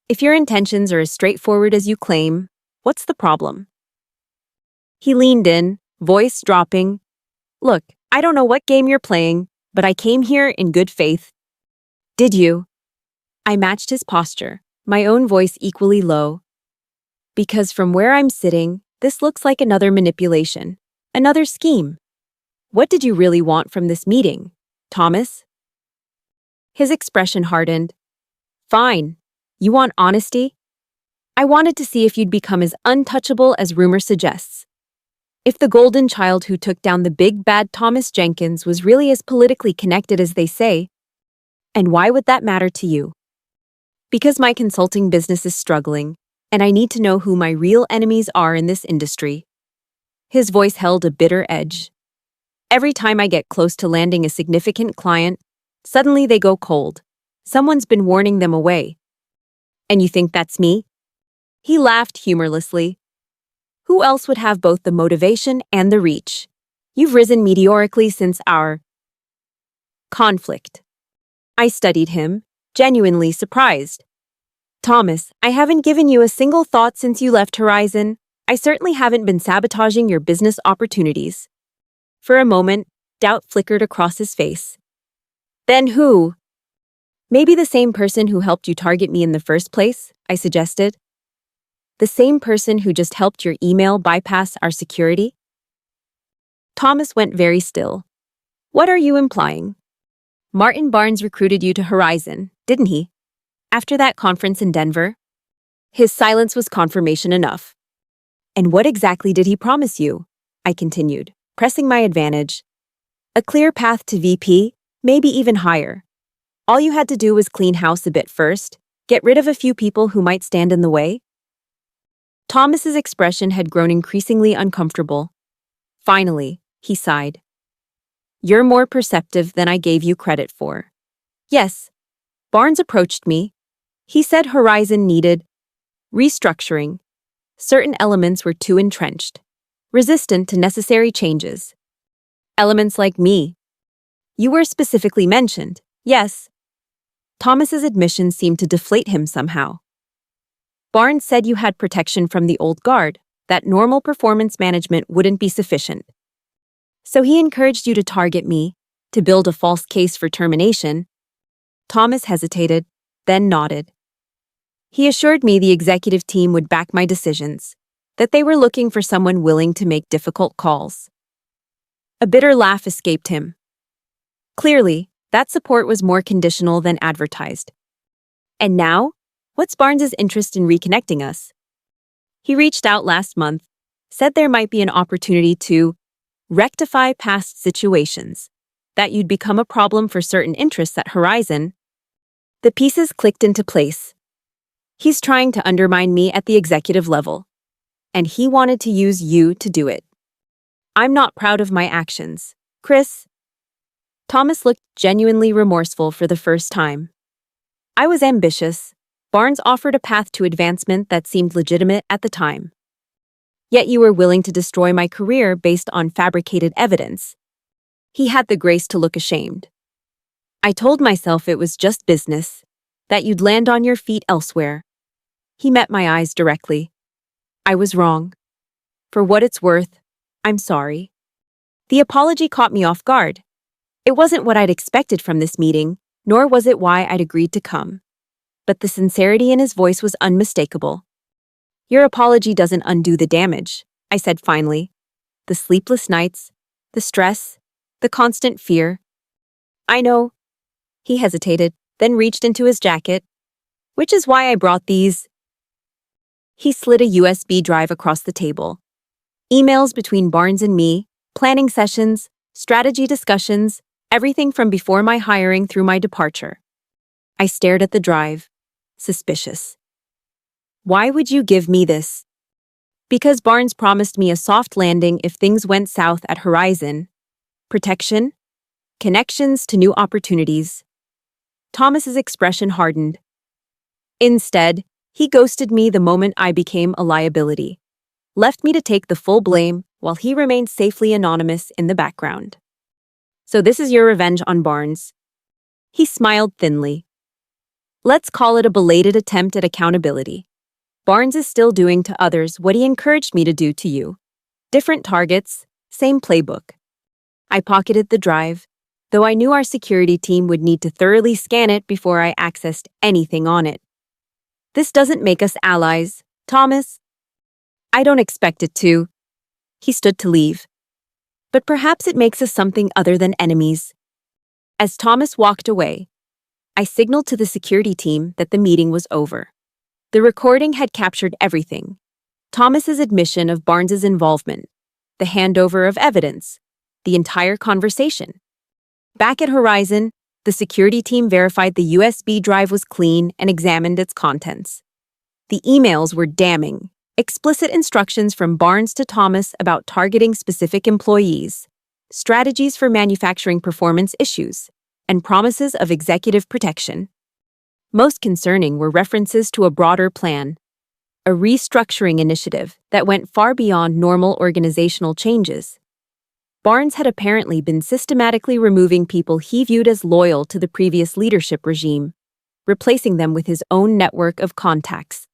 If your intentions are as straightforward as you claim, what's the problem? He leaned in, voice dropping. Look, I don't know what game you're playing, but I came here in good faith. Did you? I matched his posture, my own voice equally low. Because from where I'm sitting, this looks like another manipulation, another scheme. What did you really want from this meeting, Thomas? His expression hardened. Fine. You want honesty? I wanted to see if you'd become as untouchable as rumor suggests. If the golden child who took down the big bad Thomas Jenkins was really as politically connected as they say. And why would that matter to you? Because my consulting business is struggling, and I need to know who my real enemies are in this industry. His voice held a bitter edge. Every time I get close to landing a significant client, suddenly they go cold. Someone's been warning them away. And you think that's me? He laughed humorlessly. Who else would have both the motivation and the reach? You've risen meteorically since our conflict. I studied him, genuinely surprised. Thomas, I haven't given you a single thought since you left Horizon. I certainly haven't been sabotaging your business opportunities. For a moment, doubt flickered across his face. Then who? Maybe the same person who helped you target me in the first place, I suggested. The same person who just helped your email bypass our security? Thomas went very still. What are you implying? Martin Barnes recruited you to Horizon, didn't he? After that conference in Denver? His silence was confirmation enough. And what exactly did he promise you? I continued, pressing my advantage. A clear path to VP, maybe even higher. All you had to do was clean house a bit first, get rid of a few people who might stand in the way. Thomas's expression had grown increasingly uncomfortable. Finally, he sighed. You're more perceptive than I gave you credit for. Yes. Barnes approached me. He said Horizon needed restructuring. Certain elements were too entrenched, resistant to necessary changes. Elements like me. You were specifically mentioned, yes. Thomas's admission seemed to deflate him somehow. Barnes said you had protection from the old guard, that normal performance management wouldn't be sufficient. So he encouraged you to target me, to build a false case for termination. Thomas hesitated, then nodded. He assured me the executive team would back my decisions, that they were looking for someone willing to make difficult calls. A bitter laugh escaped him. Clearly, that support was more conditional than advertised. And now, what's Barnes's interest in reconnecting us? He reached out last month, said there might be an opportunity to rectify past situations, that you'd become a problem for certain interests at Horizon. The pieces clicked into place. He's trying to undermine me at the executive level, and he wanted to use you to do it. I'm not proud of my actions, Chris. Thomas looked genuinely remorseful for the first time. I was ambitious. Barnes offered a path to advancement that seemed legitimate at the time. Yet you were willing to destroy my career based on fabricated evidence. He had the grace to look ashamed. I told myself it was just business, that you'd land on your feet elsewhere. He met my eyes directly. I was wrong. For what it's worth, I'm sorry. The apology caught me off guard. It wasn't what I'd expected from this meeting, nor was it why I'd agreed to come. But the sincerity in his voice was unmistakable. Your apology doesn't undo the damage, I said finally. The sleepless nights, the stress, the constant fear. I know. He hesitated, then reached into his jacket. Which is why I brought these. He slid a USB drive across the table. Emails between Barnes and me, planning sessions, strategy discussions, everything from before my hiring through my departure. I stared at the drive, suspicious. Why would you give me this? Because Barnes promised me a soft landing if things went south at Horizon. Protection, connections to new opportunities. Thomas's expression hardened. Instead, he ghosted me the moment I became a liability, left me to take the full blame while he remained safely anonymous in the background. So this is your revenge on Barnes. He smiled thinly. Let's call it a belated attempt at accountability. Barnes is still doing to others what he encouraged me to do to you. Different targets, same playbook. I pocketed the drive, though I knew our security team would need to thoroughly scan it before I accessed anything on it. This doesn't make us allies, Thomas. I don't expect it to. He stood to leave. But perhaps it makes us something other than enemies. As Thomas walked away, I signaled to the security team that the meeting was over. The recording had captured everything. Thomas's admission of Barnes's involvement, the handover of evidence, the entire conversation. Back at Horizon, the security team verified the USB drive was clean and examined its contents. The emails were damning, Explicit instructions from Barnes to Thomas about targeting specific employees, strategies for manufacturing performance issues, and promises of executive protection. Most concerning were references to a broader plan, a restructuring initiative that went far beyond normal organizational changes. Barnes had apparently been systematically removing people he viewed as loyal to the previous leadership regime, replacing them with his own network of contacts.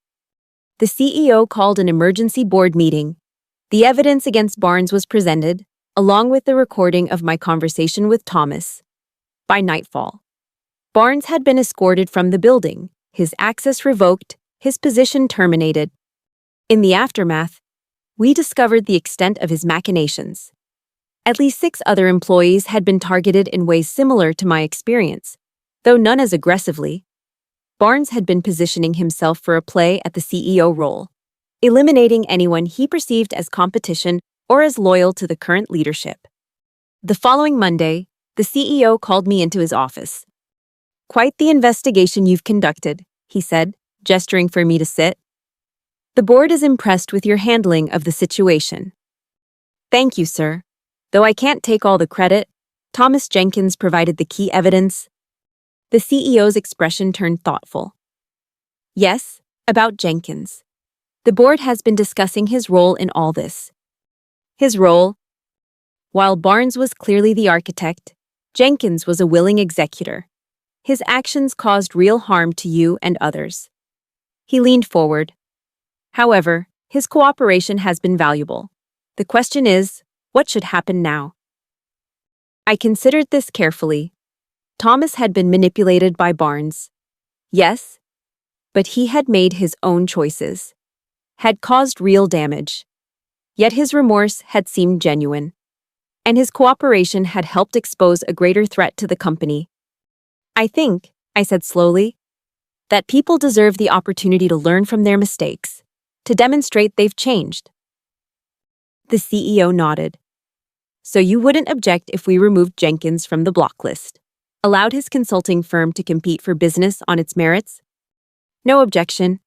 The CEO called an emergency board meeting. The evidence against Barnes was presented, along with the recording of my conversation with Thomas. By nightfall, Barnes had been escorted from the building, his access revoked, his position terminated. In the aftermath, we discovered the extent of his machinations. At least 6 other employees had been targeted in ways similar to my experience, though none as aggressively. Barnes had been positioning himself for a play at the CEO role, eliminating anyone he perceived as competition or as loyal to the current leadership. The following Monday, the CEO called me into his office. "Quite the investigation you've conducted," he said, gesturing for me to sit. "The board is impressed with your handling of the situation." "Thank you, sir. Though I can't take all the credit, Thomas Jenkins provided the key evidence." The CEO's expression turned thoughtful. "Yes, about Jenkins. The board has been discussing his role in all this." His role? While Barnes was clearly the architect, Jenkins was a willing executor. His actions caused real harm to you and others. He leaned forward. "However, his cooperation has been valuable. The question is, what should happen now?" I considered this carefully. Thomas had been manipulated by Barnes. Yes, but he had made his own choices, had caused real damage. Yet his remorse had seemed genuine, and his cooperation had helped expose a greater threat to the company. "I think," I said slowly, "that people deserve the opportunity to learn from their mistakes, to demonstrate they've changed." The CEO nodded. "So you wouldn't object if we removed Jenkins from the block list, allowed his consulting firm to compete for business on its merits?" "No objection."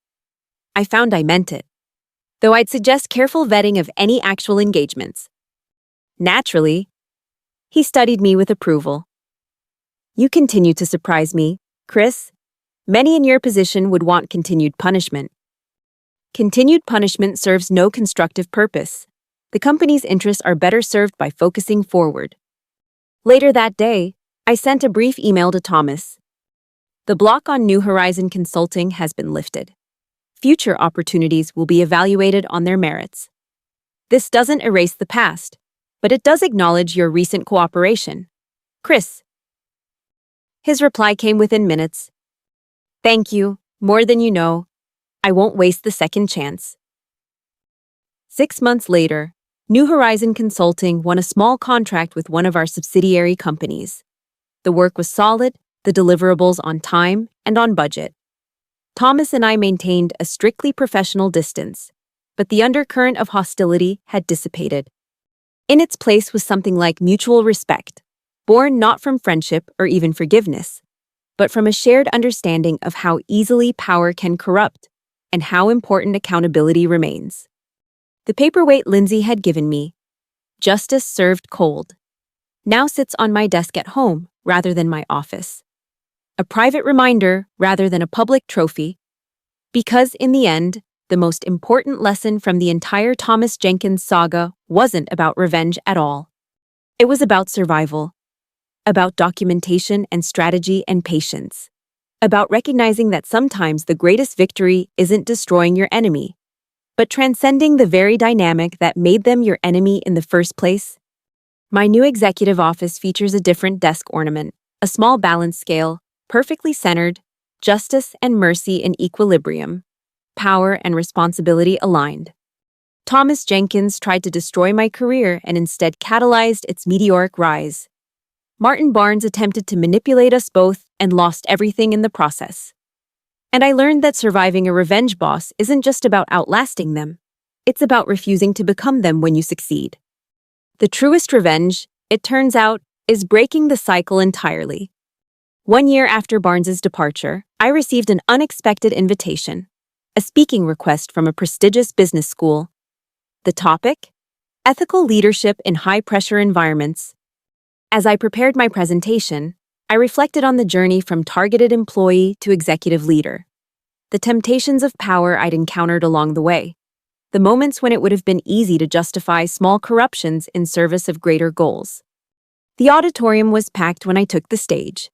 I found I meant it, though I'd suggest careful vetting of any actual engagements. Naturally. He studied me with approval. "You continue to surprise me, Chris. Many in your position would want continued punishment." "Continued punishment serves no constructive purpose. The company's interests are better served by focusing forward." Later that day, I sent a brief email to Thomas. "The block on New Horizon Consulting has been lifted. Future opportunities will be evaluated on their merits. This doesn't erase the past, but it does acknowledge your recent cooperation. Chris." His reply came within minutes. "Thank you, more than you know. I won't waste the second chance." 6 months later, New Horizon Consulting won a small contract with one of our subsidiary companies. The work was solid, the deliverables on time and on budget. Thomas and I maintained a strictly professional distance, but the undercurrent of hostility had dissipated. In its place was something like mutual respect, born not from friendship or even forgiveness, but from a shared understanding of how easily power can corrupt and how important accountability remains. The paperweight Lindsay had given me, justice served cold, now sits on my desk at home rather than my office. A private reminder rather than a public trophy, because in the end, the most important lesson from the entire Thomas Jenkins saga wasn't about revenge at all. It was about survival, about documentation and strategy and patience, about recognizing that sometimes the greatest victory isn't destroying your enemy, but transcending the very dynamic that made them your enemy in the first place. My new executive office features a different desk ornament, a small balance scale, perfectly centered, justice and mercy in equilibrium, power and responsibility aligned. Thomas Jenkins tried to destroy my career and instead catalyzed its meteoric rise. Martin Barnes attempted to manipulate us both and lost everything in the process. And I learned that surviving a revenge boss isn't just about outlasting them. It's about refusing to become them when you succeed. The truest revenge, it turns out, is breaking the cycle entirely. 1 year after Barnes's departure, I received an unexpected invitation. a speaking request from a prestigious business school. The topic? Ethical leadership in high-pressure environments. As I prepared my presentation, I reflected on the journey from targeted employee to executive leader. The temptations of power I'd encountered along the way. The moments when it would have been easy to justify small corruptions in service of greater goals. The auditorium was packed when I took the stage.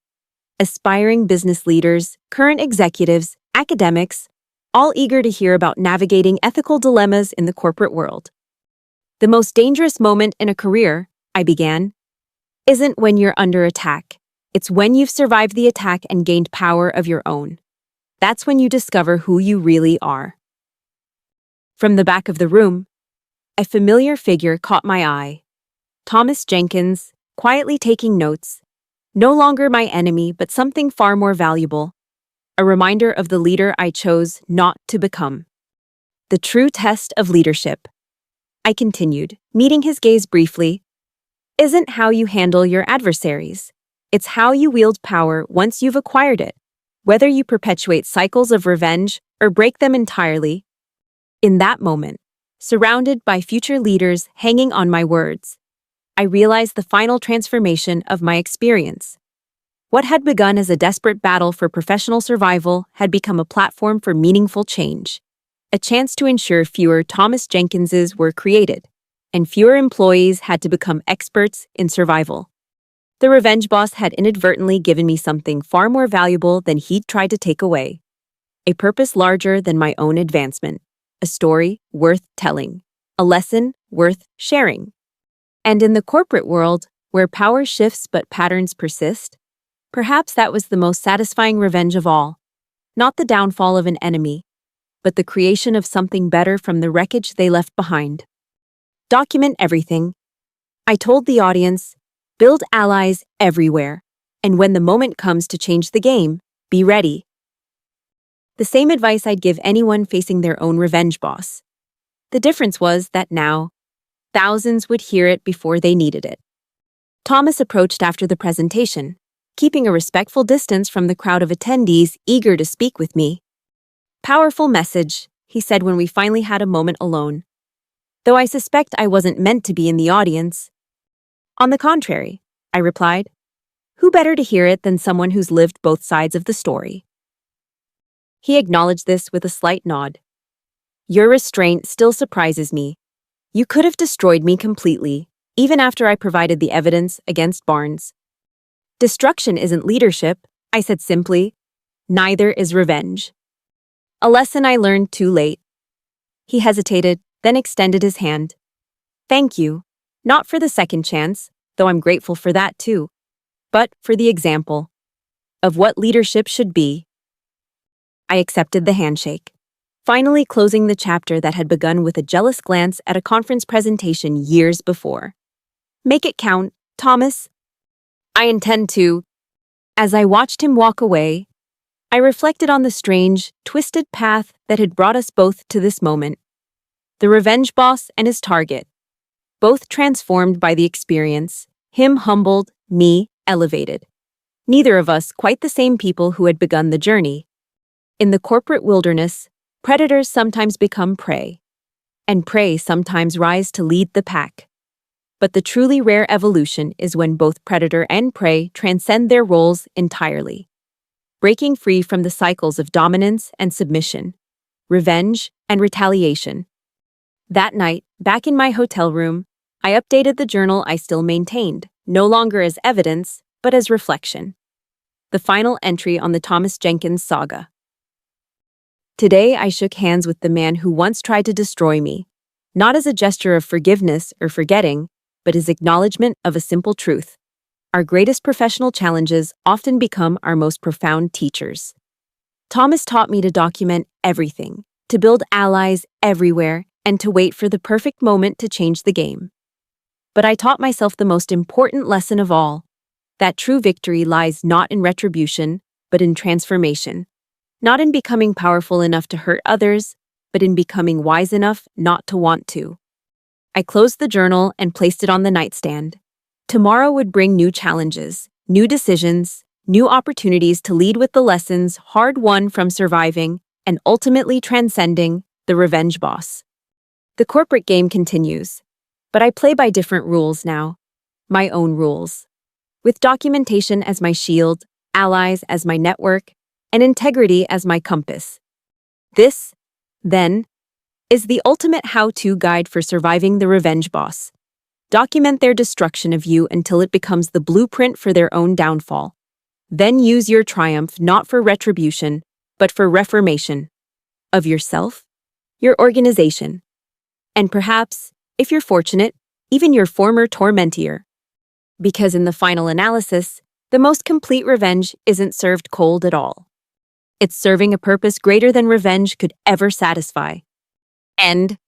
Aspiring business leaders, current executives, academics, all eager to hear about navigating ethical dilemmas in the corporate world. The most dangerous moment in a career, I began, isn't when you're under attack. It's when you've survived the attack and gained power of your own. That's when you discover who you really are. From the back of the room, a familiar figure caught my eye. Thomas Jenkins, quietly taking notes. No longer my enemy, but something far more valuable. A reminder of the leader I chose not to become. The true test of leadership, I continued, meeting his gaze briefly, isn't how you handle your adversaries. It's how you wield power once you've acquired it, whether you perpetuate cycles of revenge or break them entirely. In that moment, surrounded by future leaders hanging on my words, I realized the final transformation of my experience. What had begun as a desperate battle for professional survival had become a platform for meaningful change, a chance to ensure fewer Thomas Jenkinses were created, and fewer employees had to become experts in survival. The revenge boss had inadvertently given me something far more valuable than he'd tried to take away, a purpose larger than my own advancement, a story worth telling, a lesson worth sharing. And in the corporate world, where power shifts but patterns persist, perhaps that was the most satisfying revenge of all. Not the downfall of an enemy, but the creation of something better from the wreckage they left behind. Document everything. I told the audience, build allies everywhere, and when the moment comes to change the game, be ready. The same advice I'd give anyone facing their own revenge boss. The difference was that now, thousands would hear it before they needed it. Thomas approached after the presentation, keeping a respectful distance from the crowd of attendees eager to speak with me. Powerful message, he said when we finally had a moment alone. Though I suspect I wasn't meant to be in the audience. On the contrary, I replied, who better to hear it than someone who's lived both sides of the story? He acknowledged this with a slight nod. Your restraint still surprises me. You could have destroyed me completely, even after I provided the evidence against Barnes. Destruction isn't leadership, I said simply. Neither is revenge. A lesson I learned too late. He hesitated, then extended his hand. Thank you, not for the second chance, though I'm grateful for that too, but for the example of what leadership should be. I accepted the handshake, finally closing the chapter that had begun with a jealous glance at a conference presentation years before. Make it count, Thomas. I intend to. As I watched him walk away, I reflected on the strange, twisted path that had brought us both to this moment. The revenge boss and his target, both transformed by the experience, him humbled, me elevated. Neither of us quite the same people who had begun the journey. In the corporate wilderness, predators sometimes become prey, and prey sometimes rise to lead the pack. But the truly rare evolution is when both predator and prey transcend their roles entirely, breaking free from the cycles of dominance and submission, revenge and retaliation. That night, back in my hotel room, I updated the journal I still maintained, no longer as evidence, but as reflection. The final entry on the Thomas Jenkins saga. Today, I shook hands with the man who once tried to destroy me, not as a gesture of forgiveness or forgetting, but as acknowledgement of a simple truth. Our greatest professional challenges often become our most profound teachers. Thomas taught me to document everything, to build allies everywhere, and to wait for the perfect moment to change the game. But I taught myself the most important lesson of all, that true victory lies not in retribution, but in transformation. Not in becoming powerful enough to hurt others, but in becoming wise enough not to want to. I closed the journal and placed it on the nightstand. Tomorrow would bring new challenges, new decisions, new opportunities to lead with the lessons hard won from surviving and ultimately transcending the revenge boss. The corporate game continues, but I play by different rules now, my own rules. With documentation as my shield, allies as my network, and integrity as my compass. This, then, is the ultimate how-to guide for surviving the revenge boss. Document their destruction of you until it becomes the blueprint for their own downfall. Then use your triumph not for retribution, but for reformation. Of yourself, your organization, and perhaps, if you're fortunate, even your former tormentor. Because in the final analysis, the most complete revenge isn't served cold at all. It's serving a purpose greater than revenge could ever satisfy. End